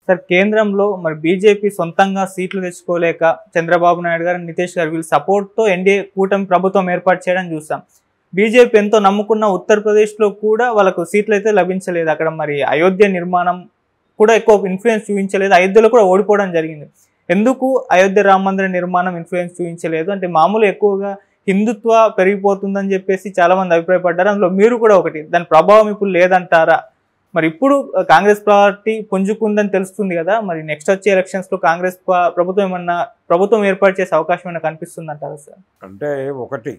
Sir కేంద్రంలో మరి BJP సొంతంగా సీట్లు తెచ్చుకోలేక చంద్రబాబు నాయుడు గారు, నితీష్ గారు వీళ్ళ సపోర్ట్తో ఎన్డీఏ కూటమి ప్రభుత్వం ఏర్పాటు చేయడం చూసాం. బీజేపీ ఎంతో నమ్ముకున్న ఉత్తరప్రదేశ్లో కూడా వాళ్ళకు సీట్లు అయితే లభించలేదు. అక్కడ మరి అయోధ్య నిర్మాణం కూడా ఎక్కువ ఇన్ఫ్లుయెన్స్ చూపించలేదు. అయోధ్యలో కూడా ఓడిపోవడం జరిగింది. ఎందుకు అయోధ్య రామ మందిర నిర్మాణం ఇన్ఫ్లుయెన్స్ చూపించలేదు అంటే మామూలు ఎక్కువగా హిందుత్వ పెరిగిపోతుందని చెప్పేసి చాలా మంది అభిప్రాయపడ్డారు. అందులో మీరు కూడా ఒకటి. దాని ప్రభావం ఇప్పుడు లేదంటారా? మరి ఇప్పుడు కాంగ్రెస్ పార్టీ పుంజుకుందని తెలుస్తుంది కదా, మరి నెక్స్ట్ వచ్చే ఎలక్షన్స్లో కాంగ్రెస్ ప్రభుత్వం ఏర్పాటు చేసే అవకాశం ఏమైనా కనిపిస్తుంది అంటారా సార్? అంటే ఒకటి,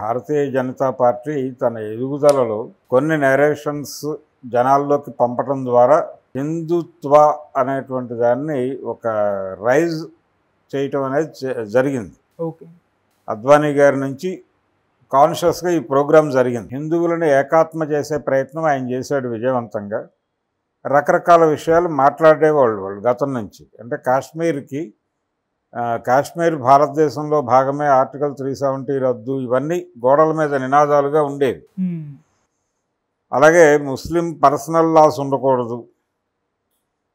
భారతీయ జనతా పార్టీ తన ఎదుగుదలలో కొన్ని నేరేషన్స్ జనాల్లోకి పంపడం ద్వారా హిందుత్వ అనేటువంటి దాన్ని ఒక రైజ్ చేయటం అనేది జరిగింది. ఓకే, అద్వానీ గారి నుంచి కాన్షియస్గా ఈ ప్రోగ్రాం జరిగింది. హిందువులను ఏకాత్మ చేసే ప్రయత్నం ఆయన చేశాడు విజయవంతంగా. రకరకాల విషయాలు మాట్లాడేవాళ్ళు వాళ్ళు గతం నుంచి. అంటే కాశ్మీర్ భారతదేశంలో భాగమే, ఆర్టికల్ 370 రద్దు, ఇవన్నీ గోడల మీద నినాదాలుగా ఉండేవి. అలాగే ముస్లిం పర్సనల్ లాస్ ఉండకూడదు,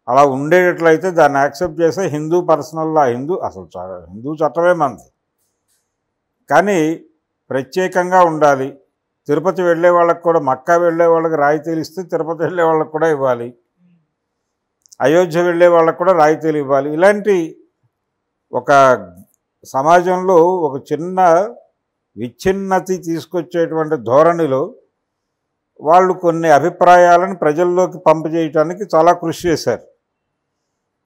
అలా ఉండేటట్లయితే దాన్ని యాక్సెప్ట్ చేసే హిందూ పర్సనల్ లా, హిందూ చట్టమే మంది, కానీ ప్రత్యేకంగా ఉండాలి. తిరుపతి వెళ్ళే వాళ్ళకి కూడా, మక్కా వెళ్ళే వాళ్ళకి రాయితీలు ఇస్తే తిరుపతి వెళ్ళే వాళ్ళకి కూడా ఇవ్వాలి, అయోధ్య వెళ్ళే వాళ్ళకి కూడా రాయితీలు ఇవ్వాలి. ఇలాంటి ఒక సమాజంలో ఒక చిన్న విచ్ఛిన్నతి తీసుకొచ్చేటువంటి ధోరణిలో వాళ్ళు కొన్ని అభిప్రాయాలను ప్రజల్లోకి పంపజేయటానికి చాలా కృషి చేశారు.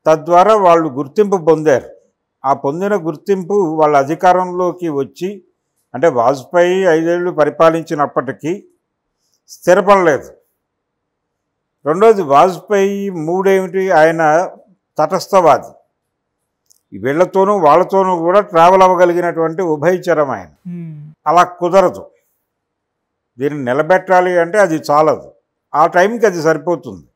తద్వారా వాళ్ళు గుర్తింపు పొందారు. ఆ పొందిన గుర్తింపు వాళ్ళ అధికారంలోకి వచ్చి, అంటే వాజ్పేయి 5 ఏళ్ళు పరిపాలించినప్పటికీ స్థిరపడలేదు. రెండోది, వాజ్పేయి మూడేమిటి, ఆయన తటస్థవాది. వీళ్లతోనూ వాళ్ళతోనూ కూడా ట్రావెల్ అవ్వగలిగినటువంటి ఉభయచరం ఆయన. అలా కుదరదు. దీన్ని నిలబెట్టాలి అంటే అది చాలదు, ఆ టైంకి అది సరిపోతుంది.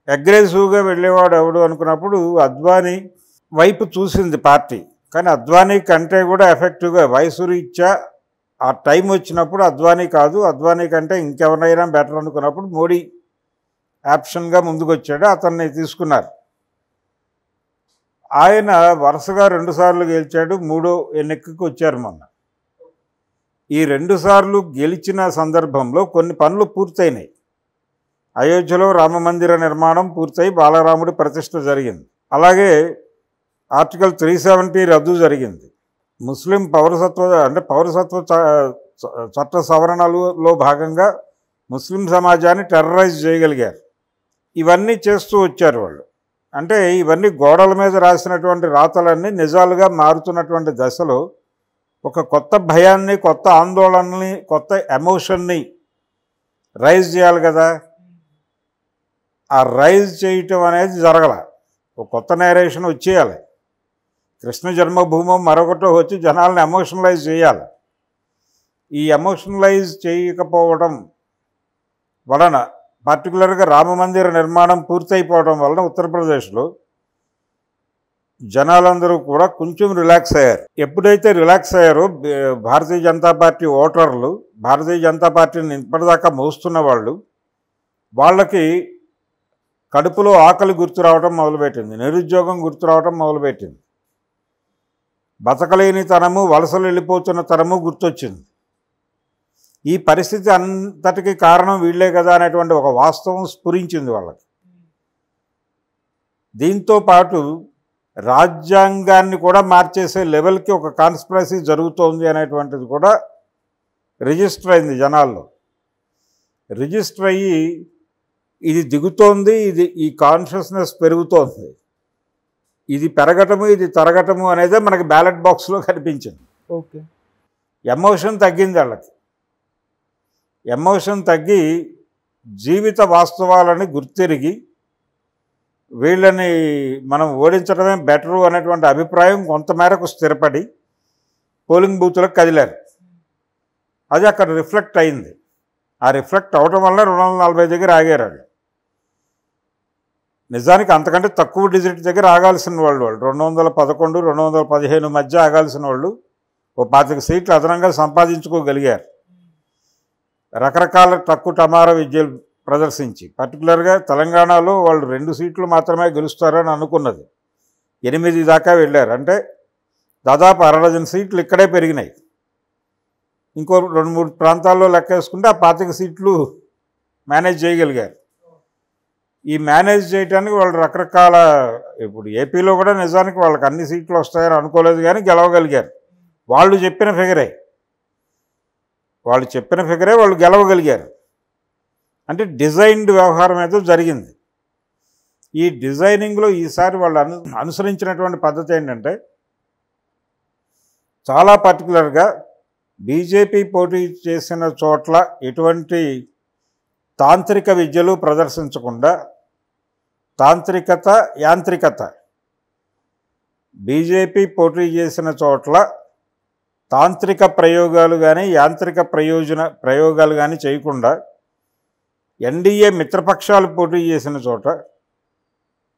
అగ్రెసివ్గా వెళ్ళేవాడు ఎవడు అనుకున్నప్పుడు అద్వానీ వైపు చూసింది పార్టీ. కానీ అద్వానీ కంటే కూడా ఎఫెక్టివ్గా వయసు రీత్యా ఆ టైం వచ్చినప్పుడు అద్వానీ కాదు, అద్వానీ కంటే ఇంకెవరైనా బెటర్ అనుకున్నప్పుడు మోడీ ఆప్షన్గా ముందుకొచ్చాడు, అతన్ని తీసుకున్నారు. ఆయన వరుసగా 2 సార్లు గెలిచాడు, 3వ ఎన్నికకు వచ్చారు మొన్న. ఈ 2 సార్లు గెలిచిన సందర్భంలో కొన్ని పనులు పూర్తయినాయి. అయోధ్యలో రామమందిర నిర్మాణం పూర్తయి బాలరాముడి ప్రతిష్ఠ జరిగింది. అలాగే ఆర్టికల్ 370 రద్దు జరిగింది. ముస్లిం పౌరసత్వ చట్ట సవరణలో భాగంగా ముస్లిం సమాజాన్ని టెర్రరైజ్ చేయగలిగారు. ఇవన్నీ చేస్తూ వచ్చారు వాళ్ళు. అంటే ఇవన్నీ గోడల మీద రాసినటువంటి రాతలన్నీ నిజాలుగా మారుతున్నటువంటి దశలో ఒక కొత్త భయాన్ని, కొత్త ఆందోళనని, కొత్త ఎమోషన్ని రైజ్ చేయాలి కదా. ఆ రైజ్ చేయటం అనేది జరగల. ఒక కొత్త నేరేషన్ వచ్చేయాలి. కృష్ణ జన్మభూమో మరొకటో వచ్చి జనాలను ఎమోషనలైజ్ చేయాలి. ఈ ఎమోషనలైజ్ చేయకపోవడం వలన, పర్టికులర్గా రామమందిర నిర్మాణం పూర్తయిపోవడం వలన ఉత్తరప్రదేశ్లో జనాలందరూ కూడా కొంచెం రిలాక్స్ అయ్యారు. ఎప్పుడైతే రిలాక్స్ అయ్యారో భారతీయ జనతా పార్టీ ఓటర్లు, భారతీయ జనతా పార్టీని ఇప్పటిదాకా మోస్తున్న వాళ్ళకి కడుపులో ఆకలి గుర్తు రావడం మొదలుపెట్టింది, నిరుద్యోగం గుర్తు రావడం మొదలుపెట్టింది, బతకలేని తనము, వలసలు వెళ్ళిపోతున్న తనము గుర్తొచ్చింది. ఈ పరిస్థితి అంతటికి కారణం వీళ్లే కదా అనేటువంటి ఒక వాస్తవం స్ఫురించింది వాళ్ళకి. దీంతో పాటు రాజ్యాంగాన్ని కూడా మార్చేసే లెవెల్కి ఒక కాన్స్పిరసీ జరుగుతోంది అనేటువంటిది కూడా రిజిస్టర్ అయింది జనాల్లో. రిజిస్టర్ అయ్యి ఇది దిగుతోంది, ఈ కాన్షియస్నెస్ పెరుగుతోంది. ఇది పెరగటము, ఇది తరగటము అనేదే మనకి బ్యాలెట్ బాక్స్లో కనిపించింది. ఓకే, ఎమోషన్ తగ్గింది వాళ్ళకి. ఎమోషన్ తగ్గి జీవిత వాస్తవాలని గుర్తిరిగి వీళ్ళని మనం ఓడించడమే బెటరు అనేటువంటి అభిప్రాయం కొంతమేరకు స్థిరపడి పోలింగ్ బూత్లకు కదిలారు. అది అక్కడ రిఫ్లెక్ట్ అయింది. ఆ రిఫ్లెక్ట్ అవడం వల్ల 240 దగ్గర ఆగారు వాళ్ళు. నిజానికి అంతకంటే తక్కువ డిజిట్ దగ్గర ఆగాల్సిన వాళ్ళు 211, 215 మధ్య ఆగాల్సిన వాళ్ళు ఓ 25 సీట్లు అదనంగా సంపాదించుకోగలిగారు. రకరకాల టక్కు టమార విద్యలు ప్రదర్శించి, పర్టికులర్గా తెలంగాణలో వాళ్ళు 2 సీట్లు మాత్రమే గెలుస్తారని అనుకున్నది, 8 దాకా వెళ్ళారు. అంటే దాదాపు 60 సీట్లు ఇక్కడే పెరిగినాయి. ఇంకో 2-3 ప్రాంతాల్లో లెక్కేసుకుంటే ఆ 25 సీట్లు మేనేజ్ చేయగలిగారు. ఈ మేనేజ్ చేయడానికి వాళ్ళు రకరకాల, ఇప్పుడు ఏపీలో కూడా నిజానికి వాళ్ళకి అన్ని సీట్లు వస్తాయని అనుకోలేదు, కానీ గెలవగలిగారు. వాళ్ళు చెప్పిన ఫిగరే వాళ్ళు గెలవగలిగారు. అంటే డిజైన్డ్ వ్యవహారం ఏదో జరిగింది. ఈ డిజైనింగ్లో ఈసారి వాళ్ళు అనుసరించినటువంటి పద్ధతి ఏంటంటే, చాలా పర్టికులర్గా బీజేపీ పోటీ చేసిన చోట్ల ఎటువంటి తాంత్రిక విద్యలు ప్రదర్శించకుండా, తాంత్రికత, యాంత్రికత, బీజేపీ పోటీ చేసిన చోట్ల తాంత్రిక ప్రయోగాలు కానీ యాంత్రిక ప్రయోగాలు కానీ చేయకుండా, ఎన్డీఏ మిత్రపక్షాలు పోటీ చేసిన చోట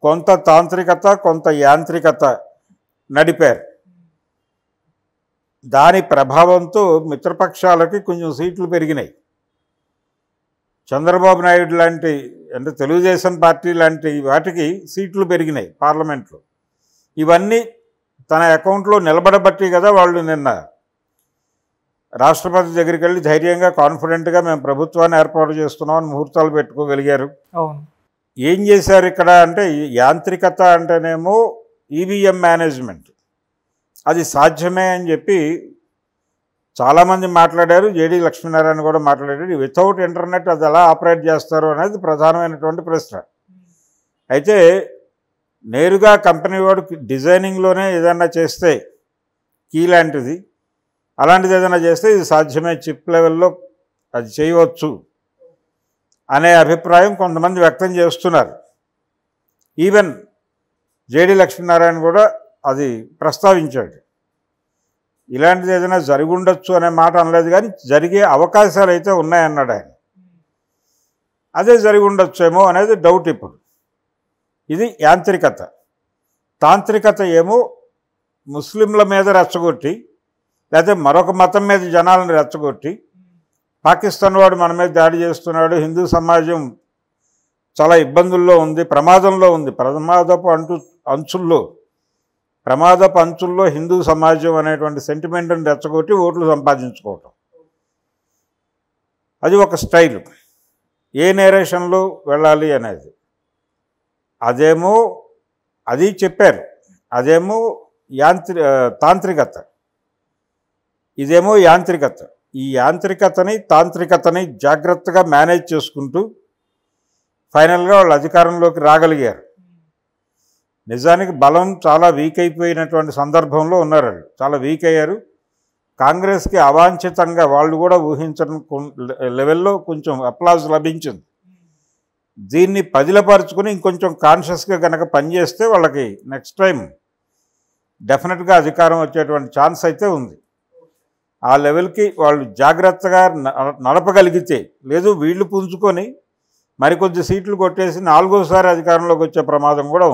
కొంత తాంత్రికత, కొంత యాంత్రికత నడిపారు. దాని ప్రభావంతో మిత్రపక్షాలకి కొంచెం సీట్లు పెరిగినాయి. చంద్రబాబు నాయుడు లాంటి, అంటే తెలుగుదేశం పార్టీ లాంటి వాటికి సీట్లు పెరిగినాయి పార్లమెంట్లో. ఇవన్నీ తన అకౌంట్లో నిలబడబట్టి కదా వాళ్ళు నిన్న రాష్ట్రపతి దగ్గరికి వెళ్ళి ధైర్యంగా, కాన్ఫిడెంట్గా మేము ప్రభుత్వాన్ని ఏర్పాటు చేస్తున్నామని ముహూర్తాలు పెట్టుకోగలిగారు. ఏం చేశారు ఇక్కడ అంటే, యాంత్రికత అంటేనేమో ఈవీఎం మేనేజ్మెంట్, అది సాధ్యమే అని చెప్పి చాలామంది మాట్లాడారు. జేడీ లక్ష్మీనారాయణ కూడా మాట్లాడారు. వితౌట్ ఇంటర్నెట్ అది ఎలా ఆపరేట్ చేస్తారు అనేది ప్రధానమైనటువంటి ప్రశ్న. అయితే నేరుగా కంపెనీ వాడు డిజైనింగ్లోనే ఏదైనా చేస్తే, కీ లాంటిది అలాంటిది ఏదైనా చేస్తే ఇది సాధ్యమే, చిప్ లెవెల్లో అది చేయవచ్చు అనే అభిప్రాయం కొంతమంది వ్యక్తం చేస్తున్నారు. ఈవెన్ జేడీ లక్ష్మీనారాయణ కూడా అది ప్రస్తావించాడు. ఇలాంటిది ఏదైనా జరిగి ఉండొచ్చు అనే మాట అనలేదు, కానీ జరిగే అవకాశాలు అయితే ఉన్నాయన్నాడు ఆయన. అదే జరిగి ఉండొచ్చేమో అనేది డౌట్ ఇప్పుడు. ఇది యాంత్రికత. తాంత్రికత ఏమో ముస్లింల మీద రెచ్చగొట్టి, లేకపోతే మరొక మతం మీద జనాలను రెచ్చగొట్టి, పాకిస్తాన్ వాడు మన మీద దాడి చేస్తున్నాడు, హిందూ సమాజం చాలా ఇబ్బందుల్లో ఉంది, ప్రమాదంలో ఉంది, ప్రమాదపు అంచుల్లో హిందూ సమాజం అనేటువంటి సెంటిమెంట్ని రెచ్చగొట్టి ఓట్లు సంపాదించుకోవటం. అది ఒక స్టైల్. ఏ నేరేషన్లో వెళ్ళాలి అనేది అదేమో అది చెప్పారు. అదేమో తాంత్రికత, ఇదేమో యాంత్రికత. ఈ యాంత్రికతని, తాంత్రికతని జాగ్రత్తగా మేనేజ్ చేసుకుంటూ ఫైనల్గా వాళ్ళు అధికారంలోకి రాగలిగారు. నిజానికి బలం చాలా వీక్ అయిపోయినటువంటి సందర్భంలో ఉన్నారు. వాళ్ళు చాలా వీక్ అయ్యారు. కాంగ్రెస్కి అవాంఛితంగా వాళ్ళు కూడా ఊహించని లెవెల్లో కొంచెం అప్లాజ్ లభించింది. దీన్ని పదిలపరుచుకుని ఇంకొంచెం కాన్షియస్గా కనుక పనిచేస్తే వాళ్ళకి నెక్స్ట్ టైం డెఫినెట్గా అధికారం వచ్చేటువంటి ఛాన్స్ అయితే ఉంది. ఆ లెవెల్కి వాళ్ళు జాగ్రత్తగా నడపగలిగితే, లేదు వీళ్ళు పుంజుకొని మరికొద్ది సీట్లు కొట్టేసి 4వ సారి అధికారంలోకి వచ్చే ప్రమాదం కూడా ఉంది.